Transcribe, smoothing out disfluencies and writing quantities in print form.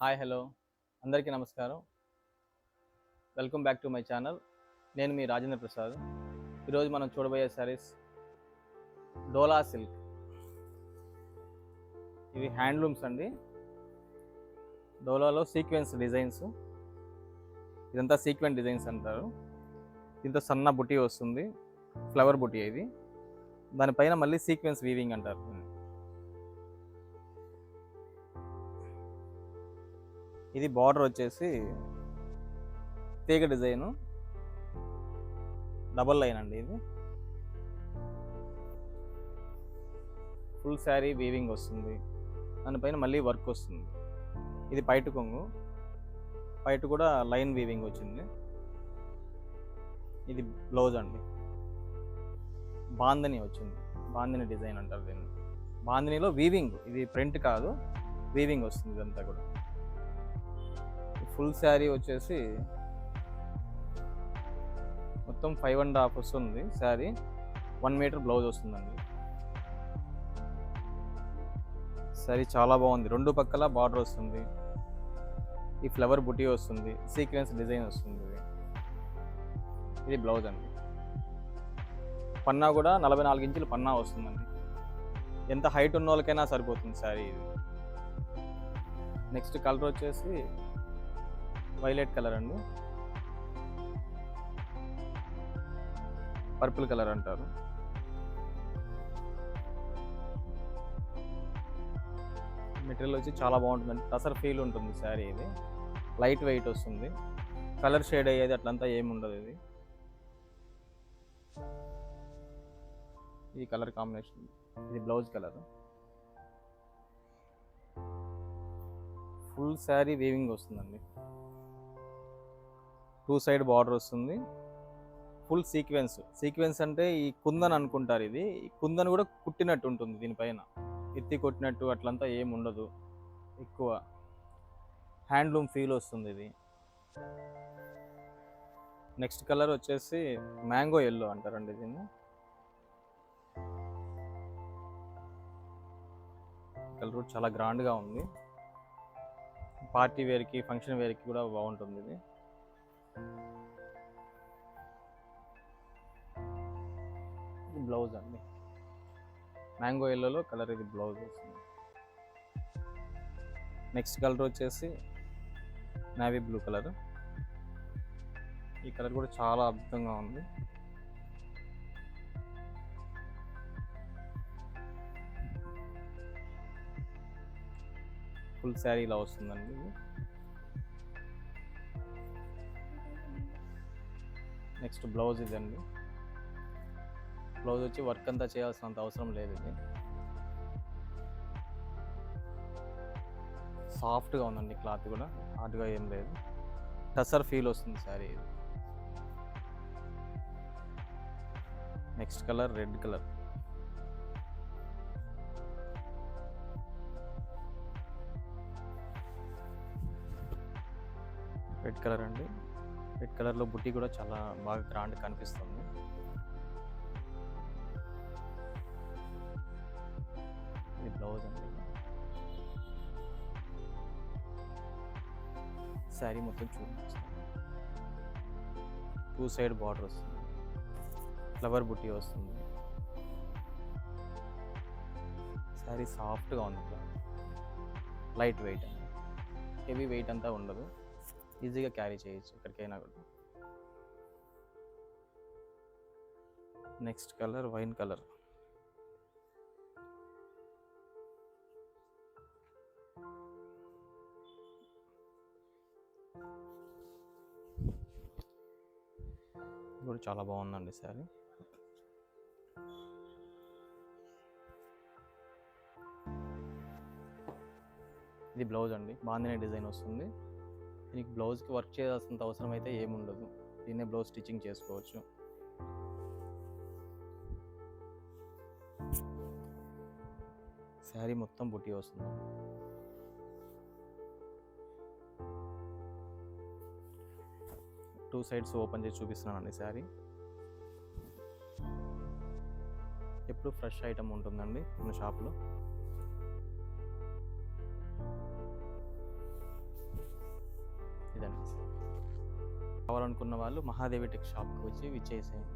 Hi hello అందరికీ నమస్కారం. Welcome back to my channel. నేను మీ రాజేంద్ర ప్రసాద్. ఈరోజు మనం చూడబోయే శారీస్ డోలా సిల్క్. ఇవి హ్యాండ్లూమ్స్ అండి. డోలాలో సీక్వెన్స్ డిజైన్స్, ఇదంతా సీక్వెన్స్ డిజైన్స్ అంటారు. దీంతో సన్న బుటీ వస్తుంది, ఫ్లవర్ బుటీ. ఇది దానిపైన మళ్ళీ సీక్వెన్స్ వీవింగ్ అంటారు. ఇది బార్డర్ వచ్చేసి తీగ డిజైను, డబల్ లైన్ అండి. ఇది ఫుల్ శారీ వీవింగ్ వస్తుంది, దానిపైన మళ్ళీ వర్క్ వస్తుంది. ఇది పైటు కొంగు, పైటు కూడా లైన్ వీవింగ్ వచ్చింది. ఇది బ్లౌజ్ అండి. బాందని వచ్చింది, బాందని డిజైన్ అంటారు దీన్ని. బాందనీలో వీవింగ్, ఇది ప్రింట్ కాదు, వీవింగ్ వస్తుంది ఇదంతా కూడా. ఫుల్ శారీ వచ్చేసి మొత్తం 5.5 వస్తుంది శారీ. 1 మీటర్ బ్లౌజ్ వస్తుందండి. శారీ చాలా బాగుంది, రెండు పక్కల బార్డర్ వస్తుంది, ఈ ఫ్లవర్ బుటీ వస్తుంది, సీక్వెన్స్ డిజైన్ వస్తుంది. ఇది బ్లౌజ్ అండి. పన్నా కూడా 44 ఇంచులు పన్నా వస్తుందండి. ఎంత హైట్ ఉన్న వాళ్ళకైనా సరిపోతుంది శారీ ఇది. నెక్స్ట్ కలర్ వచ్చేసి వైలెట్ కలర్ అండి, పర్పుల్ కలర్ అంటారు. మెటీరియల్ వచ్చి చాలా బాగుంటుందండి, టసర్ ఫీల్ ఉంటుంది శారీ. ఇది లైట్ వెయిట్ వస్తుంది, కలర్ షేడ్ అయ్యేది అట్లంతా ఏమి ఉండదు. ఇది కలర్ కాంబినేషన్. ఇది blouse colour. Full sari weaving వస్తుందండి, 2 సైడ్ బార్డర్ వస్తుంది, ఫుల్ సీక్వెన్స్. సీక్వెన్స్ అంటే ఈ కుందన్ అనుకుంటారు. ఇది కుందన్ కూడా కుట్టినట్టు ఉంటుంది, దీనిపైన ఎత్తి కొట్టినట్టు అట్లంతా ఏమి ఉండదు. ఎక్కువ హ్యాండ్లూమ్ ఫీల్ వస్తుంది ఇది. నెక్స్ట్ కలర్ వచ్చేసి మ్యాంగో ఎల్లో అంటారండి దీన్ని. కలర్ కూడా చాలా గ్రాండ్గా ఉంది, పార్టీ వేర్కి ఫంక్షన్ వేర్కి కూడా బాగుంటుంది ఇది. ఇది బ్లౌజ్ అండి, మ్యాంగో ఎల్లోలో కలర్. ఇది బ్లౌజ్ వస్తుంది. నెక్స్ట్ కలర్ వచ్చేసి నేవీ బ్లూ కలర్. ఈ కలర్ కూడా చాలా అద్భుతంగా ఉంది. ఫుల్ శారీ ఇలా వస్తుందండి. నెక్స్ట్ బ్లౌజ్ ఇదండి. బ్లౌజ్ వచ్చి వర్క్ అంతా చేయాల్సినంత అవసరం లేదు. ఇది సాఫ్ట్గా ఉందండి, క్లాత్ కూడా హార్డ్గా ఏం లేదు, టసర్ ఫీల్ వస్తుంది sari. Next colour red colour. Red colour అండి. రెడ్ కలర్లో బుట్టి కూడా చాలా బాగా గ్రాండ్ కనిపిస్తుంది. ఇది బ్లౌజ్ అండి. శారీ మొత్తం చూడండి, 2 సైడ్ బార్డర్ వస్తుంది, ఫ్లవర్ బుట్టి వస్తుంది. శారీ సాఫ్ట్గా ఉంది, లైట్ వెయిట్ అండి, హెవీ వెయిట్ అంతా ఉండదు, ఈజీగా క్యారీ చేయొచ్చు ఎక్కడికైనా కూడా. Next colour wine colour. కూడా చాలా బాగుందండి శారీ. ఇది బ్లౌజ్ అండి, బాందినీ డిజైన్ వస్తుంది. దీనికి బ్లౌజ్కి వర్క్ చేయాల్సినంత అవసరం అయితే ఏముండదు, దీన్నే బ్లౌజ్ స్టిచ్చింగ్ చేసుకోవచ్చు. శారీ మొత్తం బుట్టి వస్తుంది. టూ సైడ్స్ ఓపెన్ చేసి చూపిస్తున్నానండి శారీ. ఎప్పుడు ఫ్రెష్ ఐటమ్ ఉంటుందండి మన షాప్లో. కావాలనుకున్న వాళ్ళు మహాదేవి టెక్ షాప్కి వచ్చి విచ్చేసేయండి.